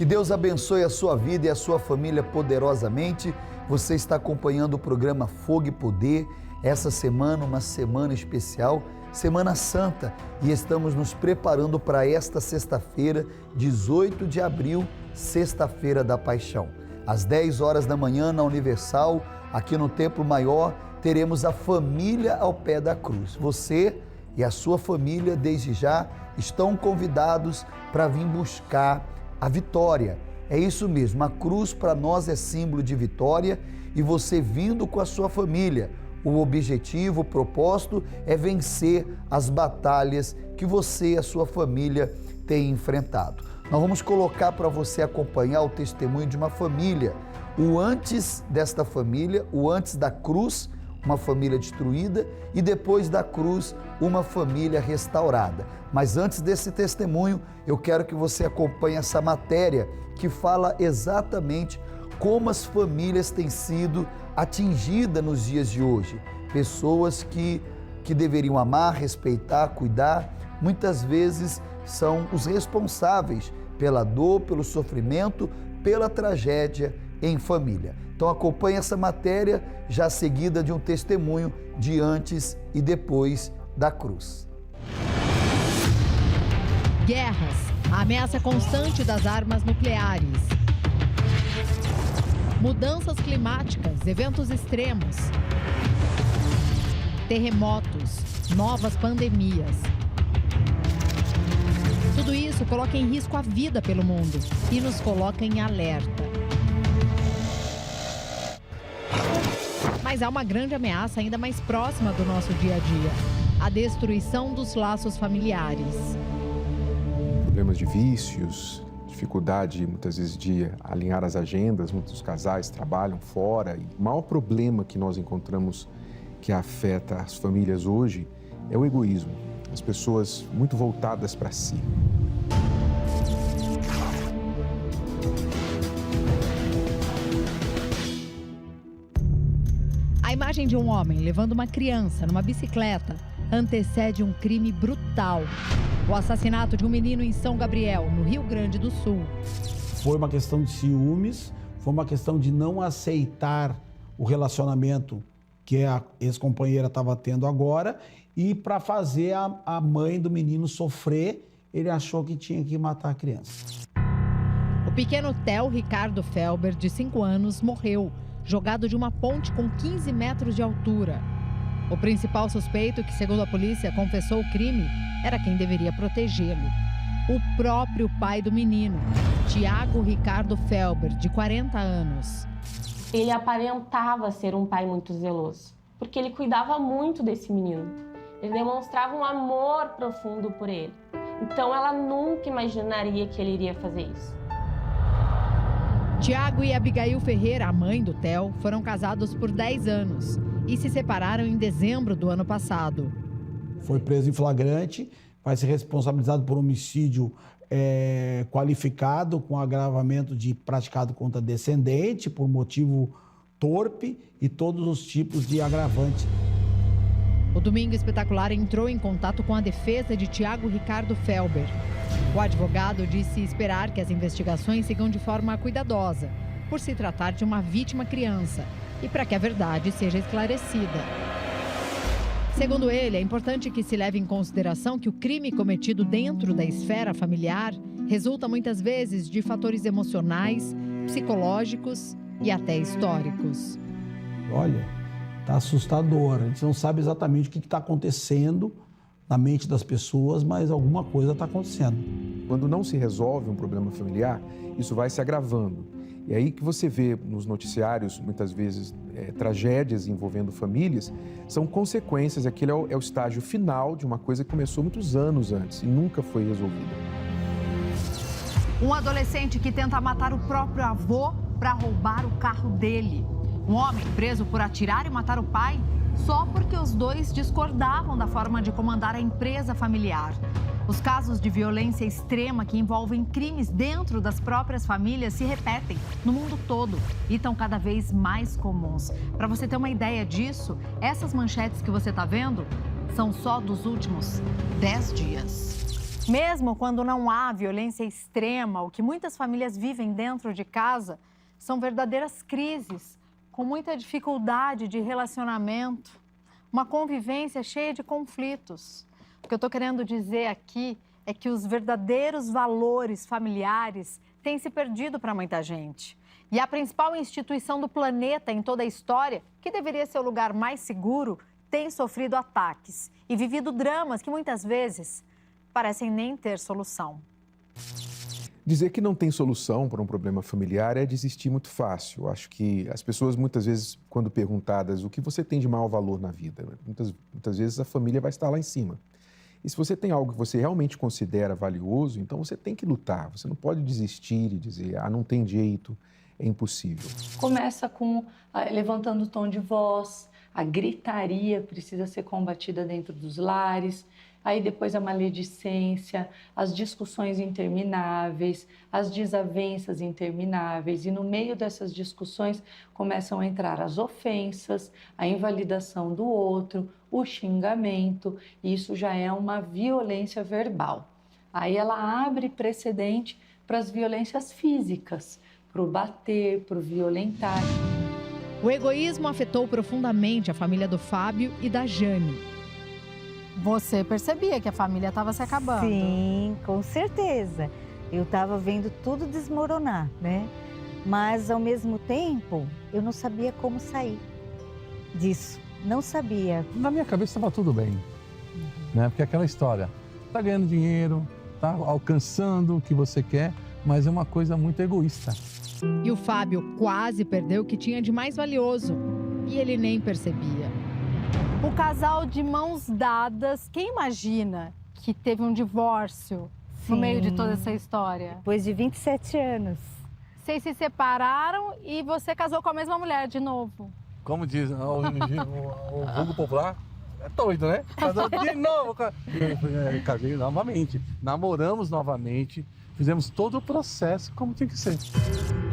Que Deus abençoe a sua vida e a sua família poderosamente. Você está acompanhando o programa Fogo e Poder. Essa semana, uma semana especial, Semana Santa, e estamos nos preparando para esta sexta-feira, 18 de abril, Sexta-feira da Paixão. Às 10 horas da manhã, na Universal, aqui no Templo Maior, teremos a família ao pé da cruz. Você e a sua família, desde já, estão convidados para vir buscar a vitória. É isso mesmo, a cruz para nós é símbolo de vitória, e você vindo com a sua família, o objetivo, o propósito é vencer as batalhas que você e a sua família têm enfrentado. Nós vamos colocar para você acompanhar o testemunho de uma família, o antes desta família, o antes da cruz, uma família destruída, e depois da cruz, uma família restaurada. Mas antes desse testemunho, eu quero que você acompanhe essa matéria que fala exatamente como as famílias têm sido atingidas nos dias de hoje. Pessoas que deveriam amar, respeitar, cuidar, muitas vezes são os responsáveis pela dor, pelo sofrimento, pela tragédia em família. Então acompanhe essa matéria, já seguida de um testemunho de antes e depois da cruz. Guerras, a ameaça constante das armas nucleares. Mudanças climáticas, eventos extremos. Terremotos, novas pandemias. Tudo isso coloca em risco a vida pelo mundo e nos coloca em alerta. Mas há uma grande ameaça ainda mais próxima do nosso dia a dia: a destruição dos laços familiares. Problemas de vícios, dificuldade muitas vezes de alinhar as agendas, muitos casais trabalham fora. E o maior problema que nós encontramos que afeta as famílias hoje é o egoísmo, as pessoas muito voltadas para si. A imagem de um homem levando uma criança numa bicicleta antecede um crime brutal: o assassinato de um menino em São Gabriel, no Rio Grande do Sul. Foi uma questão de ciúmes, foi uma questão de não aceitar o relacionamento que a ex-companheira estava tendo agora, e para fazer a mãe do menino sofrer, ele achou que tinha que matar a criança. O pequeno Theo Ricardo Felber, de 5 anos, morreu jogado de uma ponte com 15 metros de altura. O principal suspeito, que segundo a polícia confessou o crime, era quem deveria protegê-lo: o próprio pai do menino, Tiago Ricardo Felber, de 40 anos. Ele aparentava ser um pai muito zeloso, porque ele cuidava muito desse menino. Ele demonstrava um amor profundo por ele. Então ela nunca imaginaria que ele iria fazer isso. Tiago e Abigail Ferreira, a mãe do Theo, foram casados por 10 anos e se separaram em dezembro do ano passado. Foi preso em flagrante, vai ser responsabilizado por homicídio qualificado com agravamento de praticado contra descendente, por motivo torpe, e todos os tipos de agravante. O Domingo Espetacular entrou em contato com a defesa de Tiago Ricardo Felber. O advogado disse esperar que as investigações sigam de forma cuidadosa, por se tratar de uma vítima criança, e para que a verdade seja esclarecida. Segundo ele, é importante que se leve em consideração que o crime cometido dentro da esfera familiar resulta muitas vezes de fatores emocionais, psicológicos e até históricos. Olha, está assustador. A gente não sabe exatamente o que está acontecendo na mente das pessoas, mas alguma coisa está acontecendo. Quando não se resolve um problema familiar, isso vai se agravando. E aí que você vê nos noticiários, muitas vezes, tragédias envolvendo famílias, são consequências, aquele é o estágio final de uma coisa que começou muitos anos antes e nunca foi resolvida. Um adolescente que tenta matar o próprio avô para roubar o carro dele. Um homem preso por atirar e matar o pai só porque os dois discordavam da forma de comandar a empresa familiar. Os casos de violência extrema que envolvem crimes dentro das próprias famílias se repetem no mundo todo e estão cada vez mais comuns. Para você ter uma ideia disso, essas manchetes que você está vendo são só dos últimos 10 dias. Mesmo quando não há violência extrema, o que muitas famílias vivem dentro de casa são verdadeiras crises, com muita dificuldade de relacionamento, uma convivência cheia de conflitos. O que eu estou querendo dizer aqui é que os verdadeiros valores familiares têm se perdido para muita gente. E a principal instituição do planeta em toda a história, que deveria ser o lugar mais seguro, tem sofrido ataques e vivido dramas que muitas vezes parecem nem ter solução. Dizer que não tem solução para um problema familiar é desistir muito fácil. Eu acho que as pessoas, muitas vezes, quando perguntadas o que você tem de maior valor na vida, muitas vezes a família vai estar lá em cima. E se você tem algo que você realmente considera valioso, então você tem que lutar. Você não pode desistir e dizer, não tem jeito, é impossível. Começa com levantando o tom de voz, a gritaria precisa ser combatida dentro dos lares. Aí depois a maledicência, as discussões intermináveis, as desavenças intermináveis. E no meio dessas discussões começam a entrar as ofensas, a invalidação do outro, o xingamento. E isso já é uma violência verbal. Aí ela abre precedente para as violências físicas, para o bater, para o violentar. O egoísmo afetou profundamente a família do Fábio e da Jane. Você percebia que a família estava se acabando? Sim, com certeza. Eu estava vendo tudo desmoronar, né? Mas, ao mesmo tempo, eu não sabia como sair disso. Não sabia. Na minha cabeça estava tudo bem, né? Porque aquela história, tá ganhando dinheiro, tá alcançando o que você quer, mas é uma coisa muito egoísta. E o Fábio quase perdeu o que tinha de mais valioso. E ele nem percebia. O casal de mãos dadas, quem imagina que teve um divórcio no meio de toda essa história? Depois de 27 anos. Vocês se separaram e você casou com a mesma mulher de novo. Como diz o vulgo popular, é doido, né? Casou de novo. Casei novamente, namoramos novamente, fizemos todo o processo como tinha que ser.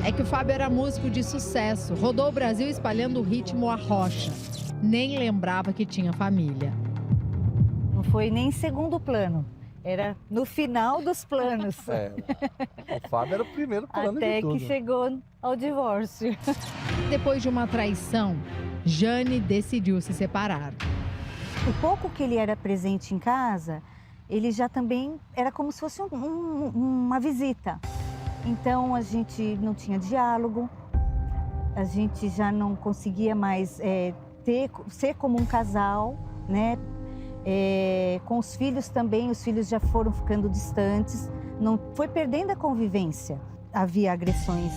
É que o Fábio era músico de sucesso, rodou o Brasil espalhando o ritmo à rocha. Nem lembrava que tinha família. Não foi nem em segundo plano, era no final dos planos. O Fábio era o primeiro plano até de tudo. que chegou ao divórcio. Depois de uma traição, Jane decidiu se separar. O pouco que ele era presente em casa, ele já também era como se fosse uma visita. Então a gente não tinha diálogo, a gente já não conseguia mais ser como um casal, né? Com os filhos também, os filhos já foram ficando distantes, não foi perdendo a convivência. Havia agressões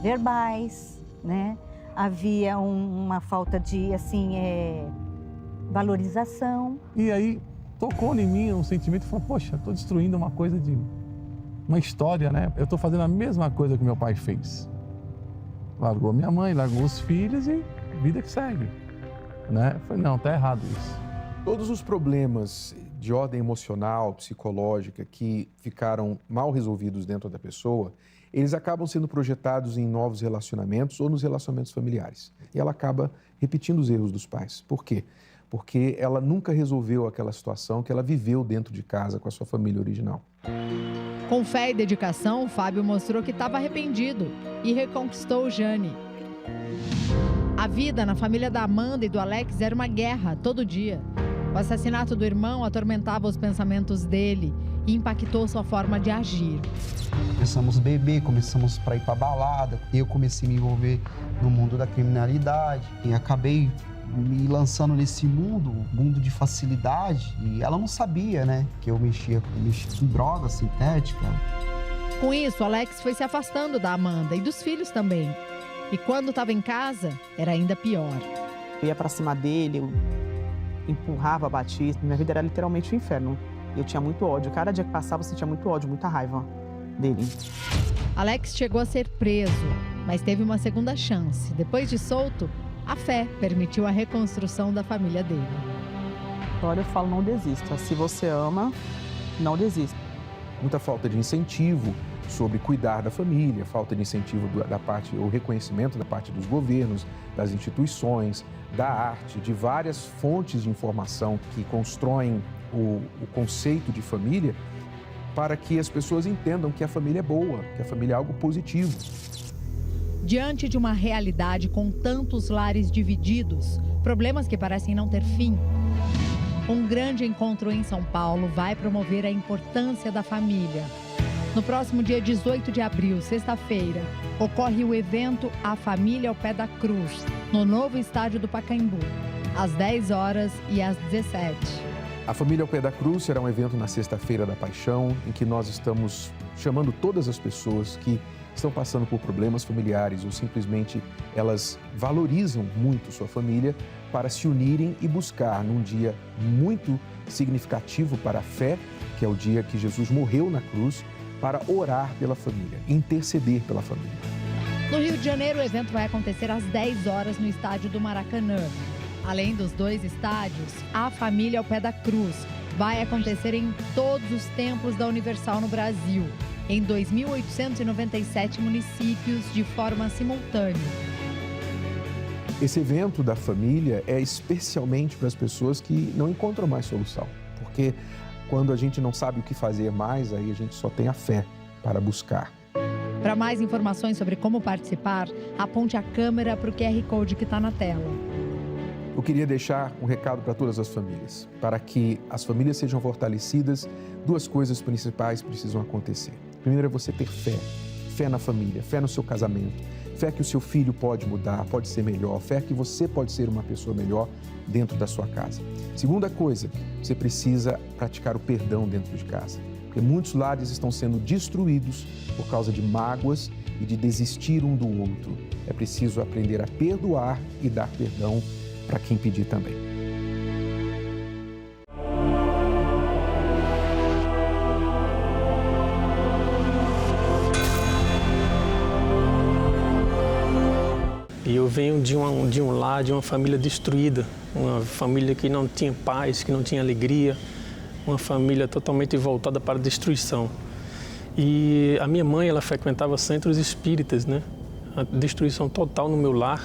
verbais, né? Havia uma falta de valorização. E aí tocou em mim um sentimento e falou, poxa, estou destruindo uma coisa uma história, né? Eu estou fazendo a mesma coisa que meu pai fez. Largou minha mãe, largou os filhos e vida que segue, né? Eu falei, não, tá errado isso. Todos os problemas de ordem emocional, psicológica, que ficaram mal resolvidos dentro da pessoa, eles acabam sendo projetados em novos relacionamentos ou nos relacionamentos familiares. E ela acaba repetindo os erros dos pais. Por quê? Porque ela nunca resolveu aquela situação que ela viveu dentro de casa com a sua família original. Com fé e dedicação, o Fábio mostrou que estava arrependido e reconquistou Jane. A vida na família da Amanda e do Alex era uma guerra todo dia. O assassinato do irmão atormentava os pensamentos dele e impactou sua forma de agir. Começamos a beber, começamos para ir para balada. Eu comecei a me envolver no mundo da criminalidade e acabei me lançando nesse mundo de facilidade, e ela não sabia, né, que eu mexia com droga sintética. Com isso, Alex foi se afastando da Amanda e dos filhos também. E quando estava em casa, era ainda pior. Eu ia para cima dele, eu empurrava, batia. Minha vida era literalmente um inferno. Eu tinha muito ódio. Cada dia que passava, eu sentia muito ódio, muita raiva dele. Alex chegou a ser preso, mas teve uma segunda chance. Depois de solto, a fé permitiu a reconstrução da família dele. Agora eu falo, não desista. Se você ama, não desista. Muita falta de incentivo sobre cuidar da família, falta de incentivo o reconhecimento da parte dos governos, das instituições, da arte, de várias fontes de informação que constroem o conceito de família, para que as pessoas entendam que a família é boa, que a família é algo positivo. Diante de uma realidade com tantos lares divididos, problemas que parecem não ter fim, um grande encontro em São Paulo vai promover a importância da família. No próximo dia 18 de abril, sexta-feira, ocorre o evento A Família ao Pé da Cruz, no novo estádio do Pacaembu, às 10 horas e às 17. A Família ao Pé da Cruz será um evento na Sexta-feira da Paixão, em que nós estamos chamando todas as pessoas que estão passando por problemas familiares ou simplesmente elas valorizam muito sua família para se unirem e buscar num dia muito significativo para a fé, que é o dia que Jesus morreu na cruz, para orar pela família, interceder pela família. No Rio de Janeiro, o evento vai acontecer às 10 horas no estádio do Maracanã. Além dos 2 estádios, a Família ao Pé da Cruz vai acontecer em todos os templos da Universal no Brasil, em 2.897 municípios de forma simultânea. Esse evento da família é especialmente para as pessoas que não encontram mais solução, porque quando a gente não sabe o que fazer mais, aí a gente só tem a fé para buscar. Para mais informações sobre como participar, aponte a câmera para o QR Code que está na tela. Eu queria deixar um recado para todas as famílias. Para que as famílias sejam fortalecidas, 2 coisas principais precisam acontecer. Primeiro é você ter fé. Fé na família, fé no seu casamento, fé que o seu filho pode mudar, pode ser melhor, fé que você pode ser uma pessoa melhor dentro da sua casa. Segunda coisa, você precisa praticar o perdão dentro de casa. Porque muitos lares estão sendo destruídos por causa de mágoas e de desistir um do outro. É preciso aprender a perdoar e dar perdão para quem pedir também. E eu venho de um lar, de uma família destruída, uma família que não tinha paz, que não tinha alegria, uma família totalmente voltada para a destruição. E a minha mãe, ela frequentava centros espíritas, né? A destruição total no meu lar.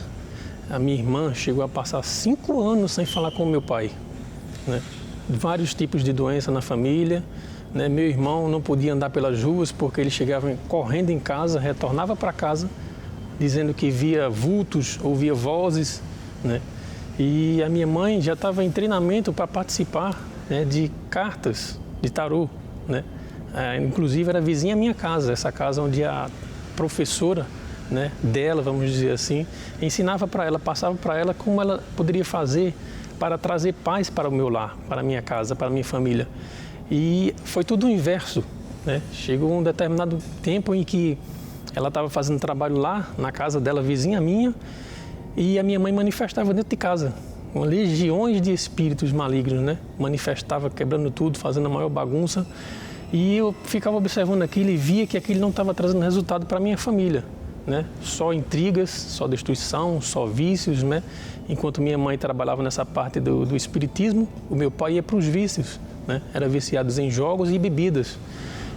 A minha irmã chegou a passar 5 anos sem falar com o meu pai, né? Vários tipos de doença na família, né? Meu irmão não podia andar pelas ruas porque ele chegava correndo em casa, retornava para casa, dizendo que via vultos, ouvia vozes, né? E a minha mãe já estava em treinamento para participar, né, de cartas, de tarô, né? Inclusive era vizinha à minha casa, essa casa onde a professora, né, dela, vamos dizer assim, ensinava para ela, passava para ela como ela poderia fazer para trazer paz para o meu lar, para a minha casa, para a minha família. E foi tudo o inverso, né? Chegou um determinado tempo em que ela estava fazendo trabalho lá, na casa dela, vizinha minha, e a minha mãe manifestava dentro de casa, com legiões de espíritos malignos, né? Manifestava quebrando tudo, fazendo a maior bagunça. E eu ficava observando aquilo e via que aquilo não estava trazendo resultado para a minha família, né? Só intrigas, só destruição, só vícios, né? Enquanto minha mãe trabalhava nessa parte do espiritismo, o meu pai ia para os vícios, né? Era viciado em jogos e bebidas.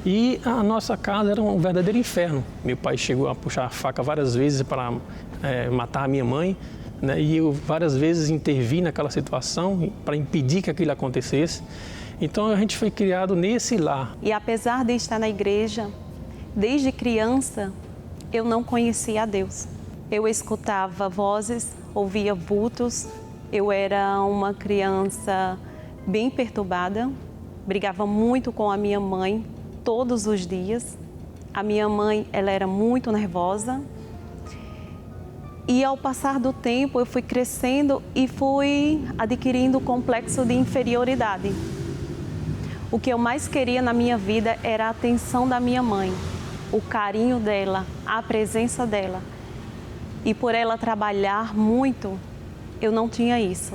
E a nossa casa era um verdadeiro inferno. Meu pai chegou a puxar a faca várias vezes para matar a minha mãe, né? E eu várias vezes intervi naquela situação para impedir que aquilo acontecesse. Então a gente foi criado nesse lar. E apesar de estar na igreja, desde criança, eu não conhecia a Deus. Eu escutava vozes, ouvia vultos, eu era uma criança bem perturbada, brigava muito com a minha mãe todos os dias. A minha mãe, ela era muito nervosa. E ao passar do tempo, eu fui crescendo e fui adquirindo o complexo de inferioridade. O que eu mais queria na minha vida era a atenção da minha mãe, o carinho dela, a presença dela. E por ela trabalhar muito, eu não tinha isso.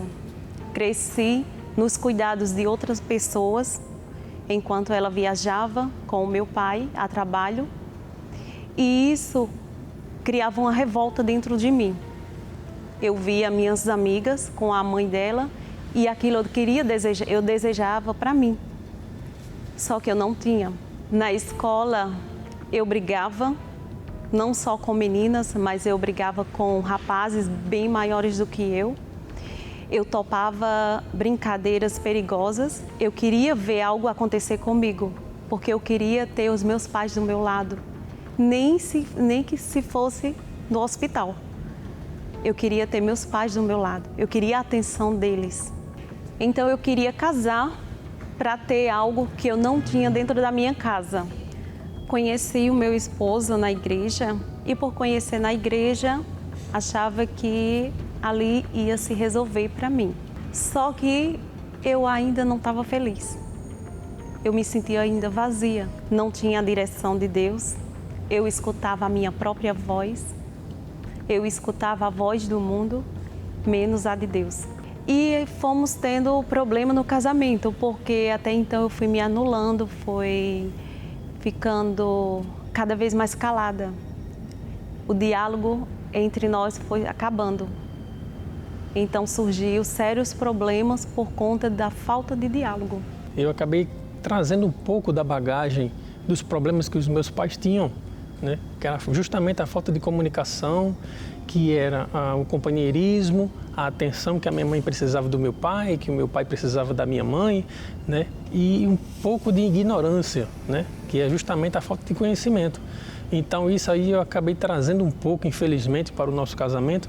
Cresci nos cuidados de outras pessoas, enquanto ela viajava com o meu pai a trabalho. E isso criava uma revolta dentro de mim. Eu via minhas amigas com a mãe dela e aquilo eu desejava para mim. Só que eu não tinha. Na escola, eu brigava, não só com meninas, mas eu brigava com rapazes bem maiores do que eu. Eu topava brincadeiras perigosas. Eu queria ver algo acontecer comigo. porque eu queria ter os meus pais do meu lado, nem que se fosse no hospital. Eu queria ter meus pais do meu lado, eu queria a atenção deles. Então eu queria casar para ter algo que eu não tinha dentro da minha casa. Conheci o meu esposo na igreja e por conhecer na igreja, achava que ali ia se resolver para mim. Só que eu ainda não estava feliz. Eu me sentia ainda vazia, não tinha a direção de Deus. Eu escutava a minha própria voz, eu escutava a voz do mundo, menos a de Deus. E fomos tendo problema no casamento, porque até então eu fui me anulando, fui ficando cada vez mais calada. O diálogo entre nós foi acabando. Então surgiu sérios problemas por conta da falta de diálogo. Eu acabei trazendo um pouco da bagagem dos problemas que os meus pais tinham, né? Que era justamente a falta de comunicação, que era o companheirismo, a atenção que a minha mãe precisava do meu pai, que o meu pai precisava da minha mãe, né? E um pouco de ignorância, né? Que é justamente a falta de conhecimento. Então isso aí eu acabei trazendo um pouco, infelizmente, para o nosso casamento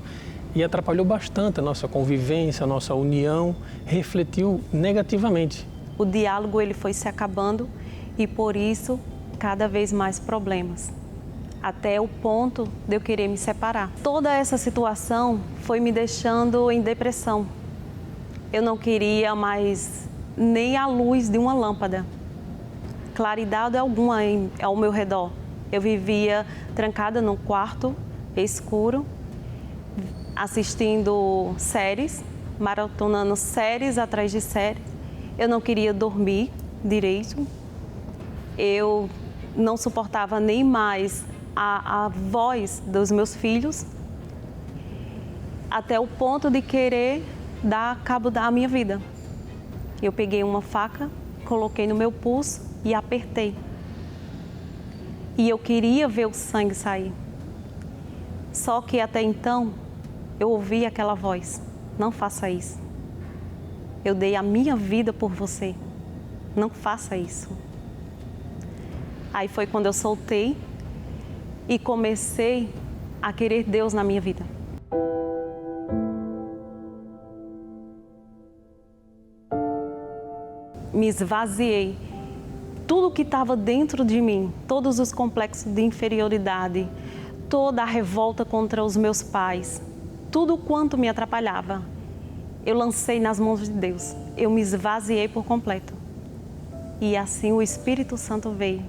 e atrapalhou bastante a nossa convivência, a nossa união, refletiu negativamente. O diálogo ele foi se acabando e por isso cada vez mais problemas. Até o ponto de eu querer me separar. Toda essa situação foi me deixando em depressão. Eu não queria mais nem a luz de uma lâmpada, claridade alguma ao meu redor. Eu vivia trancada num quarto escuro, assistindo séries, maratonando séries atrás de séries. Eu não queria dormir direito. Eu não suportava nem mais a voz dos meus filhos, até o ponto de querer dar cabo da minha vida. Eu peguei uma faca, coloquei no meu pulso e apertei. E eu queria ver o sangue sair. Só que até então, eu ouvi aquela voz: não faça isso. Eu dei a minha vida por você. Não faça isso. Aí foi quando eu soltei e comecei a querer Deus na minha vida. Me esvaziei. Tudo que estava dentro de mim, todos os complexos de inferioridade, toda a revolta contra os meus pais, tudo quanto me atrapalhava, eu lancei nas mãos de Deus. Eu me esvaziei por completo. E assim o Espírito Santo veio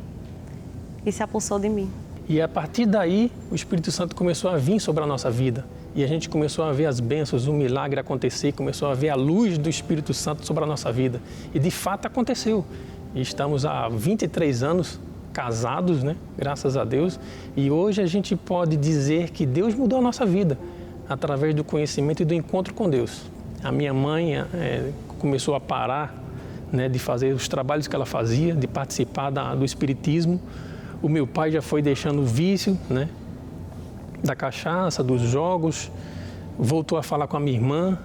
e se apossou de mim. E a partir daí, o Espírito Santo começou a vir sobre a nossa vida. E a gente começou a ver as bênçãos, o milagre acontecer, começou a ver a luz do Espírito Santo sobre a nossa vida. E de fato aconteceu. E estamos há 23 anos casados, né? Graças a Deus. E hoje a gente pode dizer que Deus mudou a nossa vida através do conhecimento e do encontro com Deus. A minha mãe começou a parar, né, de fazer os trabalhos que ela fazia, de participar do espiritismo. O meu pai já foi deixando o vício, né, da cachaça, dos jogos, voltou a falar com a minha irmã,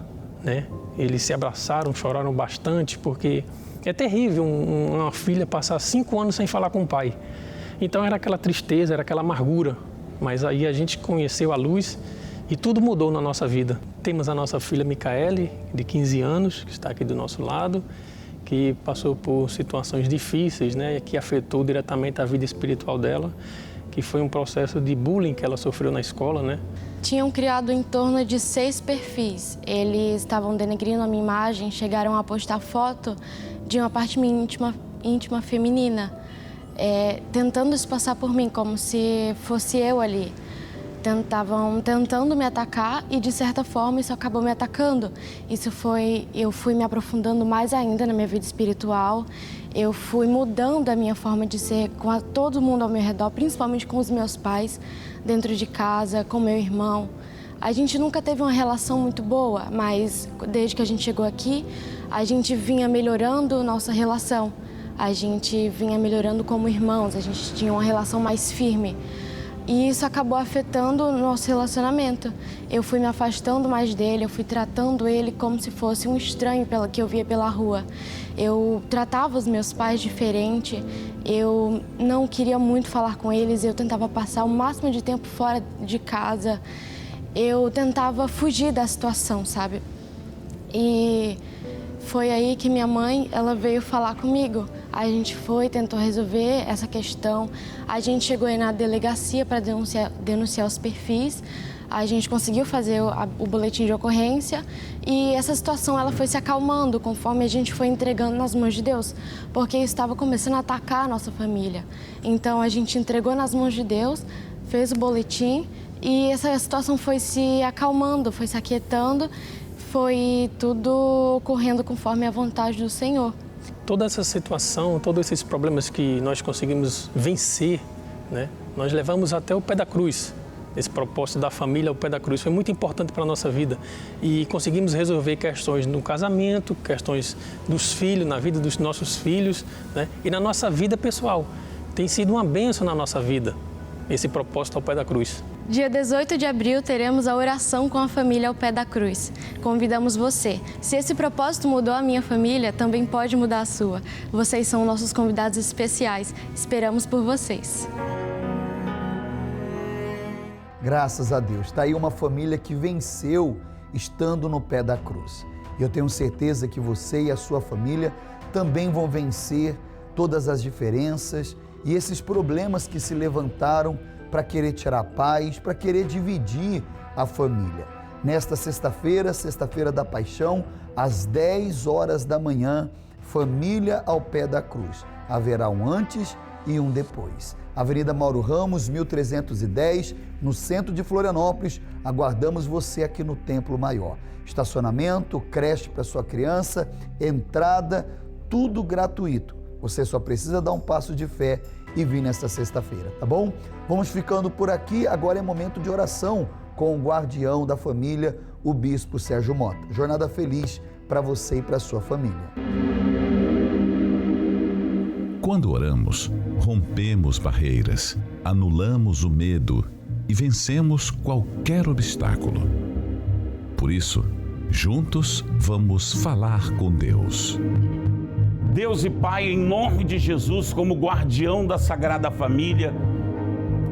né? Eles se abraçaram, choraram bastante, porque é terrível uma filha passar 5 anos sem falar com o pai. Então era aquela tristeza, era aquela amargura, mas aí a gente conheceu a luz e tudo mudou na nossa vida. Temos a nossa filha Micaele, de 15 anos, que está aqui do nosso lado, que passou por situações difíceis, né, que afetou diretamente a vida espiritual dela, que foi um processo de bullying que ela sofreu na escola, né? Tinham criado em torno de 6 perfis. Eles estavam denegrindo a minha imagem, chegaram a postar foto de uma parte minha íntima feminina, tentando se passar por mim, como se fosse eu ali. Estavam tentando me atacar e, de certa forma, isso acabou me atacando. Eu fui me aprofundando mais ainda na minha vida espiritual. Eu fui mudando a minha forma de ser com todo mundo ao meu redor, principalmente com os meus pais, dentro de casa, com meu irmão. A gente nunca teve uma relação muito boa, mas desde que a gente chegou aqui, a gente vinha melhorando nossa relação. A gente vinha melhorando como irmãos, a gente tinha uma relação mais firme. E isso acabou afetando o nosso relacionamento. Eu fui me afastando mais dele, eu fui tratando ele como se fosse um estranho que eu via pela rua. Eu tratava os meus pais diferente, Eu não queria muito falar com eles, eu tentava passar o máximo de tempo fora de casa. Eu tentava fugir da situação, sabe? E foi aí que minha mãe, ela veio falar comigo. A gente foi, tentou resolver essa questão. A gente chegou aí na delegacia para denunciar os perfis. A gente conseguiu fazer o boletim de ocorrência e essa situação ela foi se acalmando conforme a gente foi entregando nas mãos de Deus, porque estava começando a atacar a nossa família. Então a gente entregou nas mãos de Deus, fez o boletim e essa situação foi se acalmando, foi se aquietando, foi tudo ocorrendo conforme a vontade do Senhor. Toda essa situação, todos esses problemas que nós conseguimos vencer, né, nós levamos até o pé da cruz. Esse propósito da família ao pé da cruz foi muito importante para a nossa vida e conseguimos resolver questões no casamento, questões dos filhos, na vida dos nossos filhos, né? E na nossa vida pessoal. Tem sido uma bênção na nossa vida, esse propósito ao pé da cruz. Dia 18 de abril teremos a oração com a família ao pé da cruz. Convidamos você. Se esse propósito mudou a minha família, também pode mudar a sua. Vocês são nossos convidados especiais. Esperamos por vocês. Graças a Deus. Está aí uma família que venceu estando no pé da cruz. E eu tenho certeza que você e a sua família também vão vencer todas as diferenças e esses problemas que se levantaram para querer tirar a paz, para querer dividir a família. Nesta sexta-feira, sexta-feira da Paixão, às 10 horas da manhã, família ao pé da cruz. Haverá um antes e um depois. Avenida Mauro Ramos, 1310, no centro de Florianópolis. Aguardamos você aqui no Templo Maior. Estacionamento, creche para sua criança, entrada, tudo gratuito. Você só precisa dar um passo de fé e vir nesta sexta-feira, tá bom? Vamos ficando por aqui. Agora é momento de oração com o guardião da família, o Bispo Sérgio Mota. Jornada feliz para você e para sua família. Quando oramos, rompemos barreiras, anulamos o medo e vencemos qualquer obstáculo. Por isso, juntos vamos falar com Deus. Deus e Pai, em nome de Jesus, como guardião da Sagrada Família,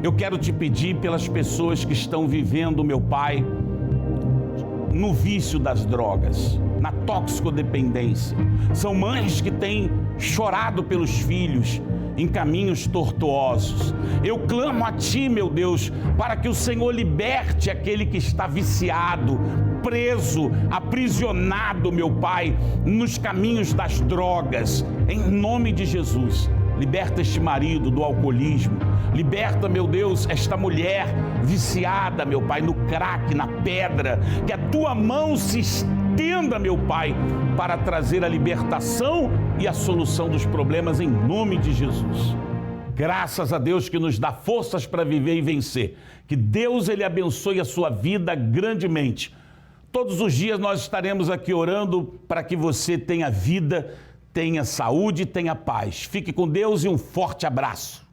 eu quero te pedir pelas pessoas que estão vivendo, meu Pai, no vício das drogas, na toxicodependência. São mães que têm chorado pelos filhos em caminhos tortuosos. Eu clamo a Ti, meu Deus, para que o Senhor liberte aquele que está viciado, preso, aprisionado, meu Pai, nos caminhos das drogas. Em nome de Jesus, liberta este marido do alcoolismo. Liberta, meu Deus, esta mulher viciada, meu Pai, no crack, na pedra. Que a Tua mão se estenda, meu Pai, para trazer a libertação e a solução dos problemas em nome de Jesus. Graças a Deus que nos dá forças para viver e vencer. Que Deus, Ele abençoe a sua vida grandemente. Todos os dias nós estaremos aqui orando para que você tenha vida, tenha saúde, tenha paz. Fique com Deus e um forte abraço.